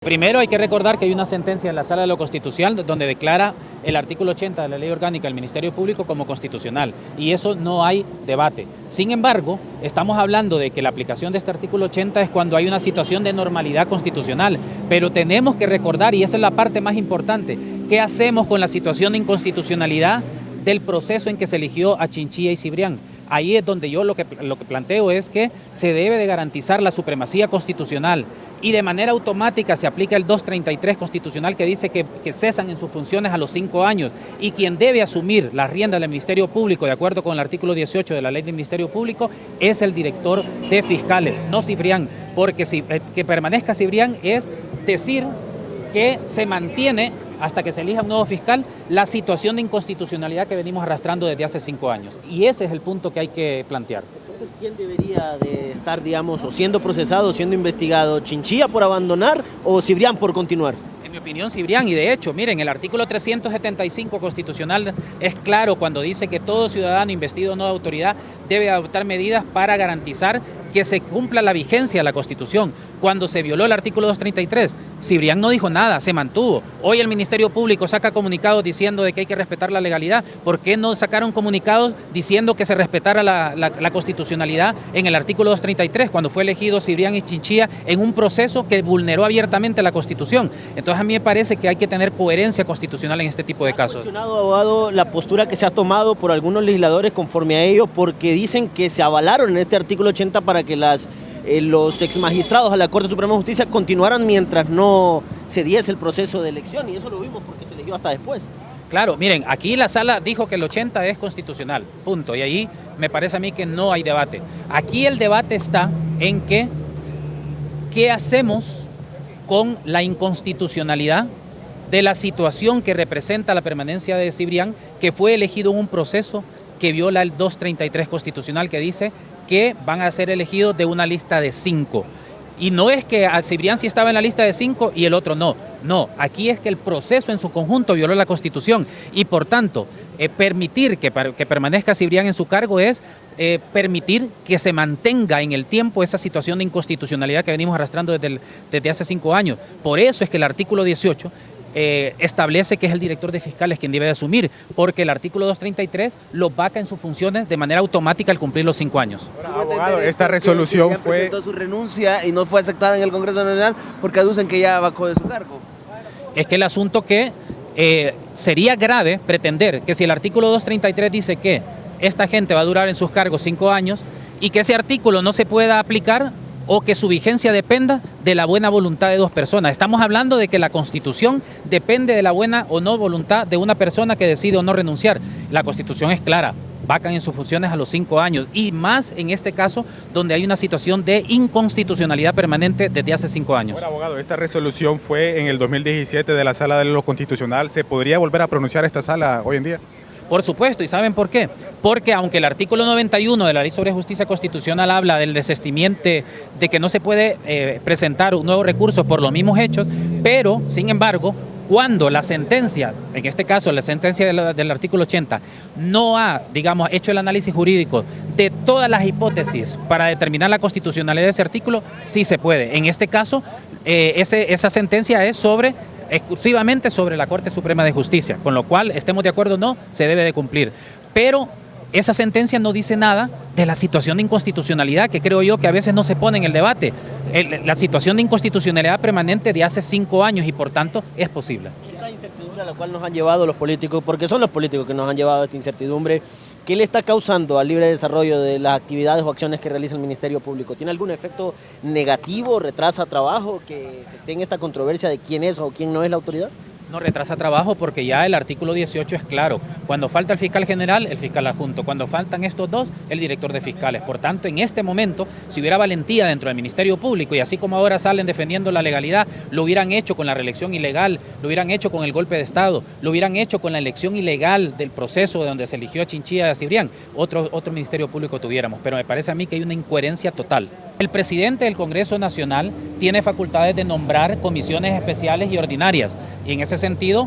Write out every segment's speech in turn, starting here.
Primero hay que recordar que hay una sentencia en la Sala de lo Constitucional donde declara el artículo 80 de la Ley Orgánica del Ministerio Público como constitucional y eso no hay debate. Sin embargo, estamos hablando de que la aplicación de este artículo 80 es cuando hay una situación de normalidad constitucional, pero tenemos que recordar, y esa es la parte más importante, ¿qué hacemos con la situación de inconstitucionalidad del proceso en que se eligió a Chinchilla y Cibrián? Ahí es donde yo lo que planteo es que se debe de garantizar la supremacía constitucional y de manera automática se aplica el 233 constitucional que dice que cesan en sus funciones a los 5 años y quien debe asumir las riendas del Ministerio Público de acuerdo con el artículo 18 de la Ley del Ministerio Público es el director de fiscales, no Cibrián, porque que permanezca Cibrián es decir que se mantiene hasta que se elija un nuevo fiscal, la situación de inconstitucionalidad que venimos arrastrando desde hace 5 años. Y ese es el punto que hay que plantear. Entonces, ¿quién debería de estar, digamos, o siendo procesado, siendo investigado? ¿Chinchilla por abandonar o Cibrián por continuar? En mi opinión, Cibrián, y de hecho, miren, el artículo 375 constitucional es claro cuando dice que todo ciudadano investido o no de autoridad debe adoptar medidas para garantizar que se cumpla la vigencia de la Constitución. Cuando se violó el artículo 233, Cibrián no dijo nada, se mantuvo. Hoy el Ministerio Público saca comunicados diciendo de que hay que respetar la legalidad. ¿Por qué no sacaron comunicados diciendo que se respetara la constitucionalidad en el artículo 233 cuando fue elegido Cibrián y Chinchilla en un proceso que vulneró abiertamente la Constitución? Entonces a mí me parece que hay que tener coherencia constitucional en este tipo de casos. ¿Ha cuestionado, abogado, la postura que se ha tomado por algunos legisladores conforme a ello porque dicen que se avalaron en este artículo 80 para que los exmagistrados a la Corte Suprema de Justicia continuaran mientras no se diese el proceso de elección? Y eso lo vimos porque se eligió hasta después. Claro, miren, aquí la sala dijo que el 80 es constitucional, punto, y ahí me parece a mí que no hay debate. Aquí el debate está en qué hacemos con la inconstitucionalidad de la situación que representa la permanencia de Cibrián, que fue elegido en un proceso que viola el 233 constitucional que dice que van a ser elegidos de una lista de 5. Y no es que a Cibrián sí estaba en la lista de 5 y el otro no. No, aquí es que el proceso en su conjunto violó la Constitución y por tanto permitir que permanezca Cibrián en su cargo es permitir que se mantenga en el tiempo esa situación de inconstitucionalidad que venimos arrastrando desde hace 5 años. Por eso es que el artículo 18 establece que es el director de fiscales quien debe de asumir, porque el artículo 233 lo vaca en sus funciones de manera automática al cumplir los 5 años. Ahora, abogado, esta resolución fue... presentó su renuncia y no fue aceptada en el Congreso Nacional porque aducen que ya vacó de su cargo. Es que el asunto que sería grave pretender que si el artículo 233 dice que esta gente va a durar en sus cargos 5 años y que ese artículo no se pueda aplicar o que su vigencia dependa de la buena voluntad de 2 personas. Estamos hablando de que la Constitución depende de la buena o no voluntad de una persona que decide o no renunciar. La Constitución es clara, vacan en sus funciones a los 5 años y más en este caso donde hay una situación de inconstitucionalidad permanente desde hace 5 años. Ahora, abogado, esta resolución fue en el 2017 de la Sala de lo Constitucional. ¿Se podría volver a pronunciar esta sala hoy en día? Por supuesto, ¿y saben por qué? Porque aunque el artículo 91 de la Ley sobre Justicia Constitucional habla del desestimiento, de que no se puede presentar un nuevo recurso por los mismos hechos, pero, sin embargo, cuando la sentencia, en este caso la sentencia del artículo 80, no ha, digamos, hecho el análisis jurídico de todas las hipótesis para determinar la constitucionalidad de ese artículo, sí se puede. En este caso, esa sentencia es exclusivamente sobre la Corte Suprema de Justicia, con lo cual, estemos de acuerdo o no, se debe de cumplir. Pero esa sentencia no dice nada de la situación de inconstitucionalidad, que creo yo que a veces no se pone en el debate. La situación de inconstitucionalidad permanente de hace 5 años y por tanto es posible. Esta incertidumbre a la cual nos han llevado los políticos, porque son los políticos que nos han llevado a esta incertidumbre, ¿qué le está causando al libre desarrollo de las actividades o acciones que realiza el Ministerio Público? ¿Tiene algún efecto negativo, retrasa trabajo, que se esté en esta controversia de quién es o quién no es la autoridad? No retrasa trabajo porque ya el artículo 18 es claro. Cuando falta el fiscal general, el fiscal adjunto. Cuando faltan estos 2, el director de fiscales. Por tanto, en este momento, si hubiera valentía dentro del Ministerio Público y así como ahora salen defendiendo la legalidad, lo hubieran hecho con la reelección ilegal, lo hubieran hecho con el golpe de Estado, lo hubieran hecho con la elección ilegal del proceso de donde se eligió a Chinchilla y a Cibrián, otro Ministerio Público tuviéramos. Pero me parece a mí que hay una incoherencia total. El presidente del Congreso Nacional tiene facultades de nombrar comisiones especiales y ordinarias. Y en ese sentido,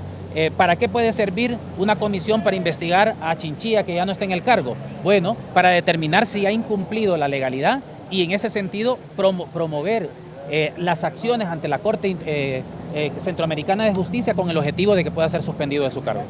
¿para qué puede servir una comisión para investigar a Chinchilla que ya no está en el cargo? Bueno, para determinar si ha incumplido la legalidad y en ese sentido promover las acciones ante la Corte Centroamericana de Justicia con el objetivo de que pueda ser suspendido de su cargo.